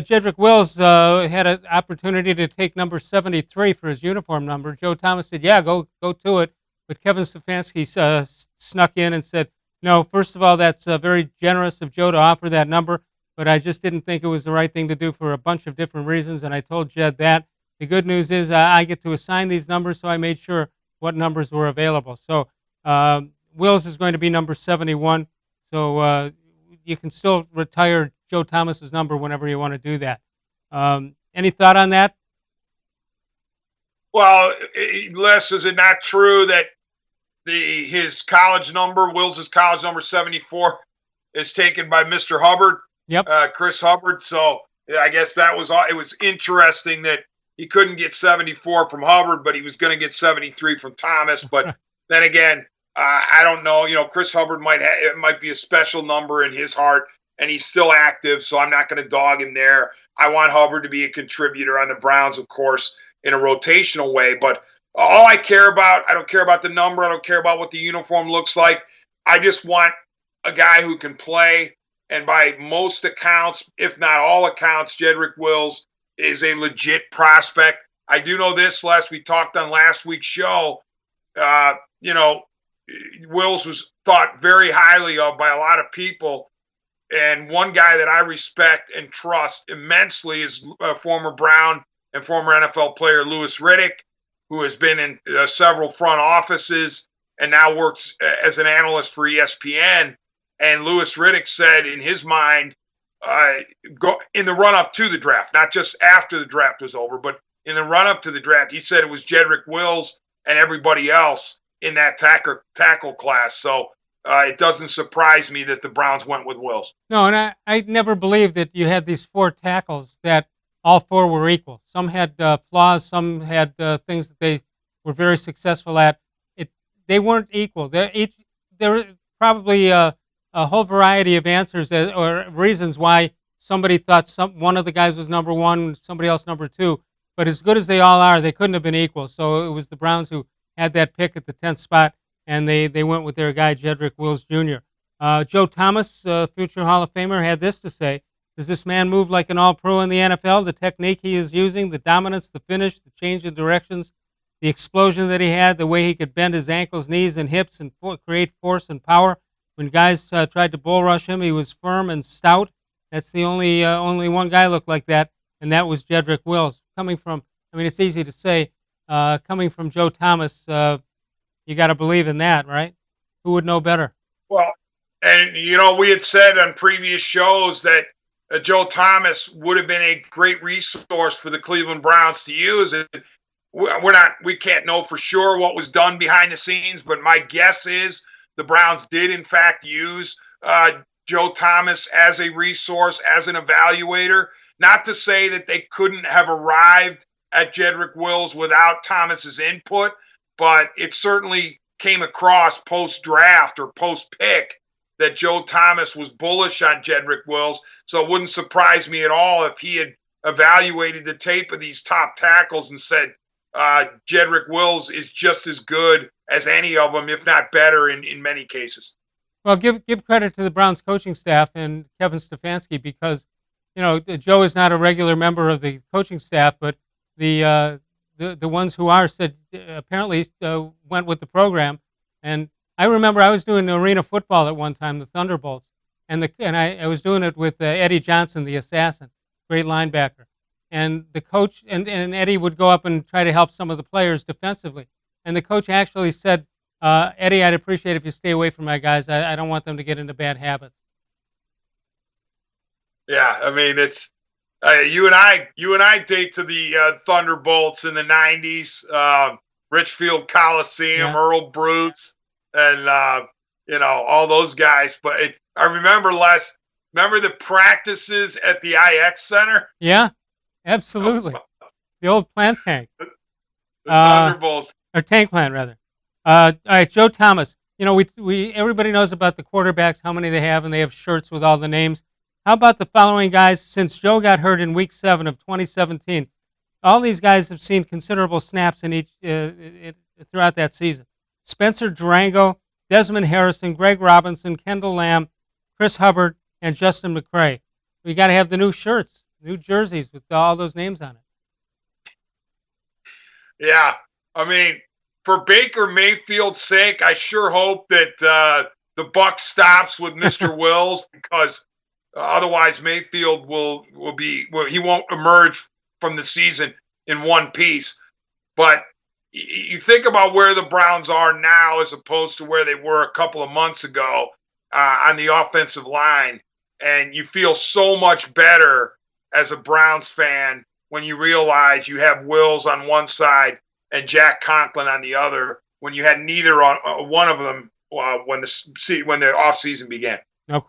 Jedrick Wills had an opportunity to take number 73 for his uniform number. Joe Thomas said, "Yeah, go to it." But Kevin Stefanski snuck in and said, "No, first of all, that's very generous of Joe to offer that number, but I just didn't think it was the right thing to do for a bunch of different reasons, and I told Jed that. The good news is I get to assign these numbers, so I made sure what numbers were available." So Wills is going to be number 71, so you can still retire Joe Thomas's number whenever you want to do that. Any thought on that? Well, Les, is it not true that his college number, Wills's college number 74, is taken by Mr. Hubbard? Yep. Chris Hubbard. So I guess it was interesting that he couldn't get 74 from Hubbard, but he was going to get 73 from Thomas. But then again, I don't know. Chris Hubbard it might be a special number in his heart, and he's still active, so I'm not going to dog him there. I want Hubbard to be a contributor on the Browns, of course, in a rotational way. But all I care about, I don't care about the number. I don't care about what the uniform looks like. I just want a guy who can play. And by most accounts, if not all accounts, Jedrick Wills is a legit prospect. I do know this, Les, we talked on last week's show. Wills was thought very highly of by a lot of people. And one guy that I respect and trust immensely is former Brown and former NFL player Louis Riddick, who has been in several front offices and now works as an analyst for ESPN. And Louis Riddick said in his mind, go in the run-up to the draft, not just after the draft was over, but in the run-up to the draft, he said it was Jedrick Wills and everybody else in that tackle class. So it doesn't surprise me that the Browns went with Wills. No, and I never believed that you had these four tackles that all four were equal. Some had flaws, some had things that they were very successful at. They weren't equal. There were probably a whole variety of answers or reasons why somebody thought one of the guys was number one, somebody else number two. But as good as they all are, they couldn't have been equal. So it was the Browns who had that pick at the 10th spot, and they went with their guy, Jedrick Wills Jr. Joe Thomas, future Hall of Famer, had this to say: "Does this man move like an all-pro in the NFL? The technique he is using, the dominance, the finish, the change in directions, the explosion that he had, the way he could bend his ankles, knees, and hips and create force and power. When guys tried to bull rush him, he was firm and stout. That's the only one guy looked like that, and that was Jedrick Wills." It's easy to say, coming from Joe Thomas, you got to believe in that, right? Who would know better? Well, and we had said on previous shows that Joe Thomas would have been a great resource for the Cleveland Browns to use. We can't know for sure what was done behind the scenes, but my guess is the Browns did in fact use Joe Thomas as a resource, as an evaluator. Not to say that they couldn't have arrived at Jedrick Wills without Thomas's input, but it certainly came across post-draft or post-pick that Joe Thomas was bullish on Jedrick Wills. So it wouldn't surprise me at all if he had evaluated the tape of these top tackles and said Jedrick Wills is just as good as any of them, if not better in many cases. Well, give credit to the Browns coaching staff and Kevin Stefanski, because Joe is not a regular member of the coaching staff, but the ones who are said apparently went with the program. And I remember I was doing arena football at one time, the Thunderbolts, and I was doing it with Eddie Johnson, the assassin, great linebacker. And the coach and Eddie would go up and try to help some of the players defensively. And the coach actually said, "Eddie, I'd appreciate if you stay away from my guys. I don't want them to get into bad habits." Yeah, it's you and I date to the Thunderbolts in the '90s, Richfield Coliseum, yeah. Earl Bruce, and all those guys. But I remember the practices at the IX Center. Yeah, absolutely. The old plant tank. The Thunderbolts. Or tank plant, rather. All right, Joe Thomas. We everybody knows about the quarterbacks, how many they have, and they have shirts with all the names. How about the following guys? Since Joe got hurt in Week 7 of 2017, all these guys have seen considerable snaps in each throughout that season. Spencer Durango, Desmond Harrison, Greg Robinson, Kendall Lamb, Chris Hubbard, and Justin McCray. We got to have the new shirts. new jerseys with all those names on it. Yeah, I mean, for Baker Mayfield's sake, I sure hope that the buck stops with Mr. Wills, because otherwise Mayfield he won't emerge from the season in one piece. But you think about where the Browns are now as opposed to where they were a couple of months ago on the offensive line, and you feel so much better as a Browns fan when you realize you have Wills on one side and Jack Conklin on the other, when you had neither on one of them when the offseason began. No question.